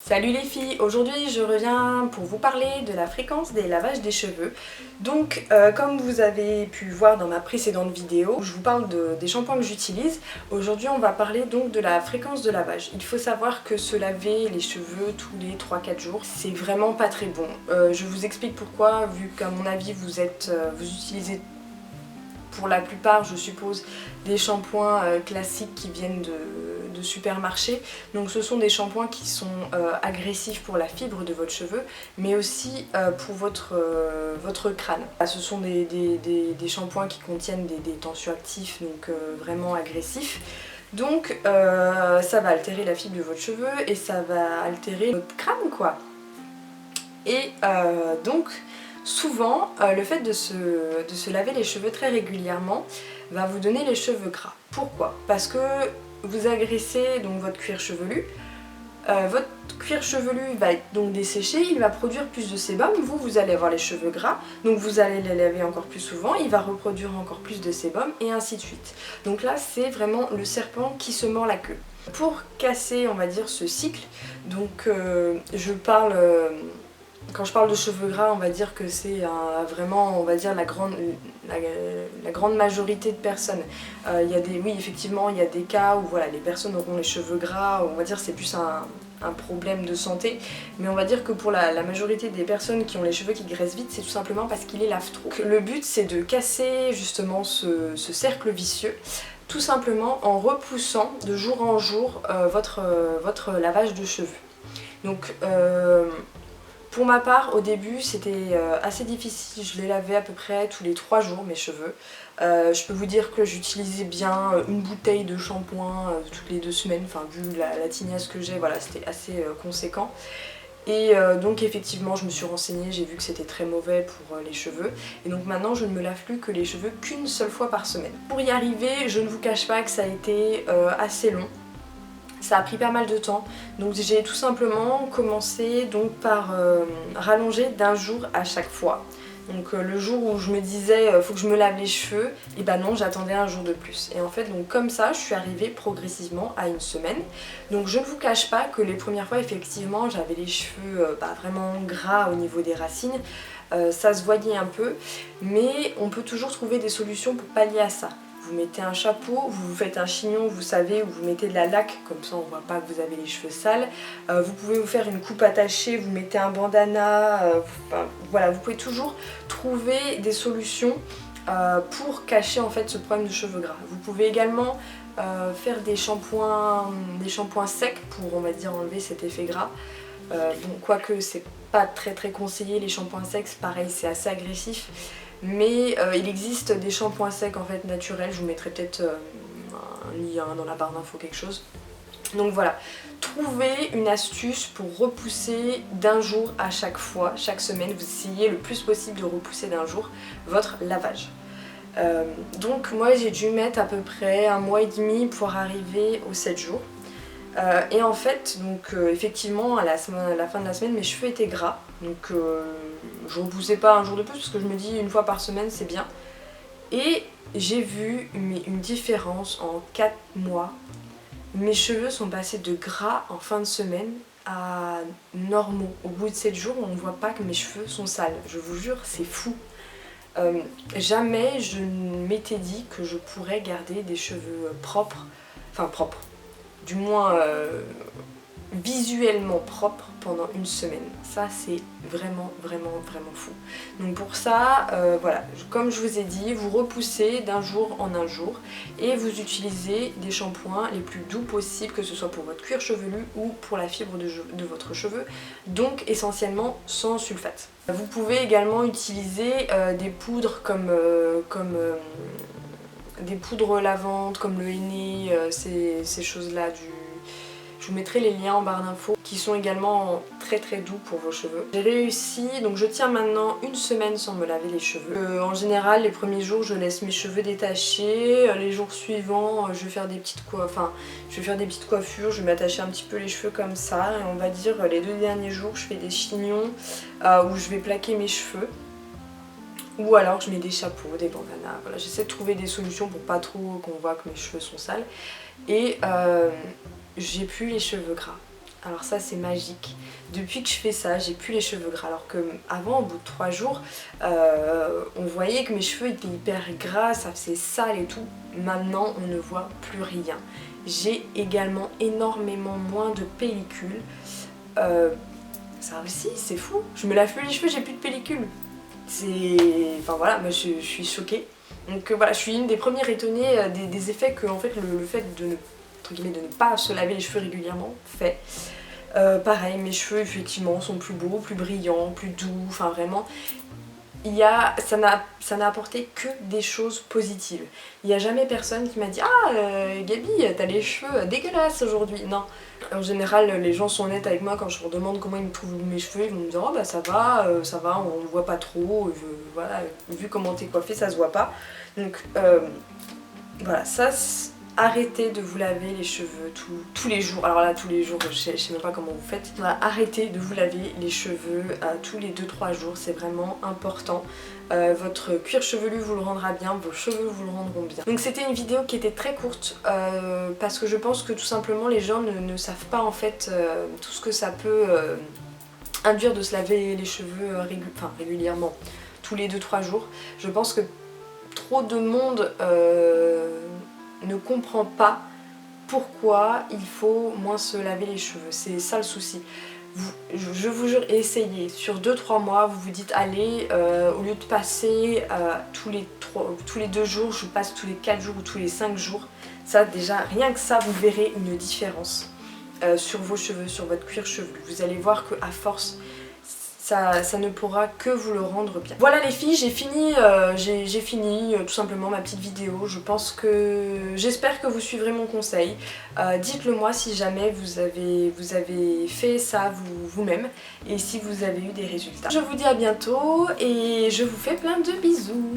Salut les filles, aujourd'hui je reviens pour vous parler de la fréquence des lavages des cheveux. Donc comme vous avez pu voir dans ma précédente vidéo où je vous parle des shampoings que j'utilise, aujourd'hui on va parler donc de la fréquence de lavage. Il faut savoir que se laver les cheveux tous les 3-4 jours, c'est vraiment pas très bon. Je vous explique pourquoi, vu qu'à mon avis vous utilisez pour la plupart, je suppose, des shampoings classiques qui viennent de supermarché. Donc ce sont des shampoings qui sont agressifs pour la fibre de votre cheveu, mais aussi pour votre crâne. Ce sont des shampoings qui contiennent des tensioactifs, donc vraiment agressifs. Donc ça va altérer la fibre de votre cheveu et ça va altérer votre crâne, quoi. Et donc souvent, le fait de se laver les cheveux très régulièrement va vous donner les cheveux gras. Pourquoi? Parce que vous agressez donc votre cuir chevelu. Votre cuir chevelu va être donc desséché, il va produire plus de sébum, vous allez avoir les cheveux gras, donc vous allez les laver encore plus souvent, il va reproduire encore plus de sébum et ainsi de suite. Donc là c'est vraiment le serpent qui se mord la queue. Pour casser on va dire ce cycle, donc quand je parle de cheveux gras, on va dire que c'est vraiment, on va dire, la grande majorité de personnes. Oui, effectivement, il y a des cas où voilà, les personnes auront les cheveux gras, on va dire c'est plus un problème de santé, mais on va dire que pour la majorité des personnes qui ont les cheveux qui graissent vite, c'est tout simplement parce qu'ils les lavent trop. Le but, c'est de casser justement ce cercle vicieux, tout simplement en repoussant de jour en jour votre lavage de cheveux. Donc, pour ma part, au début, c'était assez difficile. Je les lavais à peu près tous les 3 jours, mes cheveux. Je peux vous dire que j'utilisais bien une bouteille de shampoing toutes les 2 semaines. Enfin, vu la tignasse que j'ai, voilà, c'était assez conséquent. Et donc effectivement, je me suis renseignée, j'ai vu que c'était très mauvais pour les cheveux. Et donc maintenant, je ne me lave plus que les cheveux qu'une seule fois par semaine. Pour y arriver, je ne vous cache pas que ça a été assez long. Ça a pris pas mal de temps, donc j'ai tout simplement commencé donc par rallonger d'un jour à chaque fois. Donc le jour où je me disais faut que je me lave les cheveux, et ben non, j'attendais un jour de plus. Et en fait donc comme ça je suis arrivée progressivement à une semaine. Donc je ne vous cache pas que les premières fois effectivement j'avais les cheveux vraiment gras au niveau des racines. Ça se voyait un peu, mais on peut toujours trouver des solutions pour pallier à ça. Vous mettez un chapeau, vous faites un chignon, vous savez, où vous mettez de la laque, comme ça on voit pas que vous avez les cheveux sales. Vous pouvez vous faire une coupe attachée, vous mettez un bandana, voilà, vous pouvez toujours trouver des solutions pour cacher en fait ce problème de cheveux gras. Vous pouvez également faire des shampoings secs pour, on va dire, enlever cet effet gras. Bon, quoique c'est pas très conseillé les shampoings secs, pareil c'est assez agressif. Mais il existe des shampoings secs en fait naturels, je vous mettrai peut-être un lien dans la barre d'infos, quelque chose. Donc voilà, trouvez une astuce pour repousser d'un jour à chaque fois, chaque semaine, vous essayez le plus possible de repousser d'un jour votre lavage. Donc moi j'ai dû mettre à peu près 1 mois et demi pour arriver aux 7 jours. Et en fait, donc effectivement, à la fin de la semaine, mes cheveux étaient gras. Donc je repoussais pas un jour de plus parce que je me dis une fois par semaine c'est bien. Et j'ai vu une différence en 4 mois. Mes cheveux sont passés de gras en fin de semaine à normaux. Au bout de 7 jours, on ne voit pas que mes cheveux sont sales. Je vous jure, c'est fou. Jamais je ne m'étais dit que je pourrais garder des cheveux propres. Enfin propres. Du moins visuellement propre pendant une semaine. Ça c'est vraiment fou. Donc pour ça, voilà, comme je vous ai dit, vous repoussez d'un jour en un jour et vous utilisez des shampoings les plus doux possibles, que ce soit pour votre cuir chevelu ou pour la fibre de votre cheveu, donc essentiellement sans sulfate. Vous pouvez également utiliser des poudres comme des poudres lavantes comme le henné, ces choses-là. Je vous mettrai les liens en barre d'infos qui sont également très doux pour vos cheveux. J'ai réussi, donc je tiens maintenant une semaine sans me laver les cheveux. En général, les premiers jours, je laisse mes cheveux détachés. Les jours suivants, je vais faire des petites coiffures, je vais m'attacher un petit peu les cheveux comme ça. Et on va dire les 2 derniers jours, je fais des chignons où je vais plaquer mes cheveux. Ou alors je mets des chapeaux, des bandanas, voilà, j'essaie de trouver des solutions pour pas trop qu'on voit que mes cheveux sont sales. Et j'ai plus les cheveux gras. alors ça c'est magique. Depuis que je fais ça, j'ai plus les cheveux gras. Alors que avant, au bout de 3 jours, on voyait que mes cheveux étaient hyper gras, ça faisait sale et tout. Maintenant, on ne voit plus rien. J'ai également énormément moins de pellicule. Ça aussi, c'est fou. Je me lave plus les cheveux, j'ai plus de pellicule. Enfin voilà, moi je suis choquée. Donc voilà, je suis une des premières étonnées des effets que en fait, le fait de ne pas se laver les cheveux régulièrement fait. Pareil, mes cheveux effectivement sont plus beaux, plus brillants, plus doux, enfin vraiment, ça n'a apporté que des choses positives. Il n'y a jamais personne qui m'a dit « Ah Gabi, t'as les cheveux dégueulasses aujourd'hui !» Non. En général, les gens sont honnêtes avec moi quand je leur demande comment ils me trouvent mes cheveux, ils vont me dire « Oh bah ça va, on ne voit pas trop, voilà, vu comment t'es coiffée, ça se voit pas. » Donc voilà, ça... Arrêtez de vous laver les cheveux tous les jours. Alors là, tous les jours, je sais même pas comment vous faites. Voilà, arrêtez de vous laver les cheveux tous les 2-3 jours. C'est vraiment important. Votre cuir chevelu vous le rendra bien, vos cheveux vous le rendront bien. Donc c'était une vidéo qui était très courte parce que je pense que tout simplement les gens ne savent pas en fait tout ce que ça peut induire de se laver les cheveux régulièrement, tous les 2-3 jours. Je pense que trop de monde ne comprend pas pourquoi il faut moins se laver les cheveux. C'est ça le souci. Je vous jure, essayez. Sur 2-3 mois, vous vous dites allez, au lieu de passer tous les 2 jours, je passe tous les 4 jours ou tous les 5 jours. Ça déjà, rien que ça, vous verrez une différence sur vos cheveux, sur votre cuir chevelu. Vous allez voir qu'à force, ça ne pourra que vous le rendre bien. Voilà les filles, j'ai fini tout simplement ma petite vidéo. J'espère que vous suivrez mon conseil. Dites-le moi si jamais vous avez fait ça vous-même et si vous avez eu des résultats. Je vous dis à bientôt et je vous fais plein de bisous.